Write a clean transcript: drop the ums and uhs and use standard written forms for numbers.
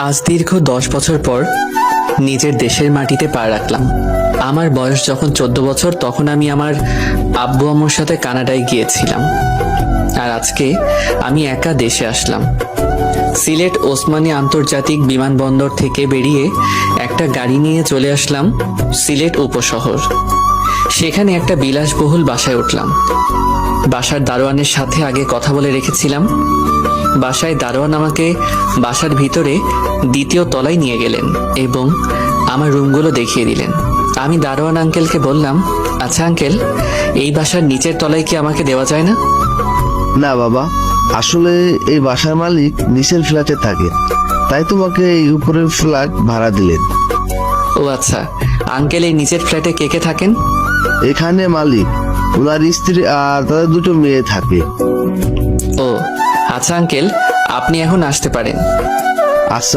আজ দীর্ঘ 10 বছর পর নিজের দেশের মাটিতে পা রাখলাম। আমার বয়স যখন 14 বছর তখন আমি আমার আব্বু আম্মুর সাথে কানাডায় গিয়েছিলাম। আর আজকে আমি একা দেশে আসলাম। সিলেট ওসমানী আন্তর্জাতিক বিমানবন্দর থেকে বেরিয়ে একটা গাড়ি নিয়ে চলে আসলাম সিলেট উপশহর। সেখানে একটা বিলাসবহুল বাসায় উঠলাম। বাসার দারোয়ানের সাথে আগে কথা বলে রেখেছিলাম। বাসায় দারোয়ান আমাকে বাসার ভিতরে দ্বিতীয় তলায় নিয়ে গেলেন এবং আমার রুমগুলো দেখিয়ে দিলেন। আমি দারোয়ান আঙ্কেলকে বললাম, আচ্ছা আঙ্কেল, এই বাসার নিচের তলায় কি আমাকে দেওয়া যায় না? না বাবা, আসলে এই বাসার মালিক নিচের ফ্ল্যাটে থাকে, তাই তোমাকে এই উপরের ফ্ল্যাট ভাড়া দিলেন। ও আচ্ছা, আঙ্কেল এই নিচের ফ্ল্যাটে কে কে থাকেন? এখানে মালিক, ওনার স্ত্রী আর তাদের দুটো মেয়ে থাকে। ও আচ্ছা আঙ্কেল, আপনি এখন আসতে পারেন। আচ্ছা।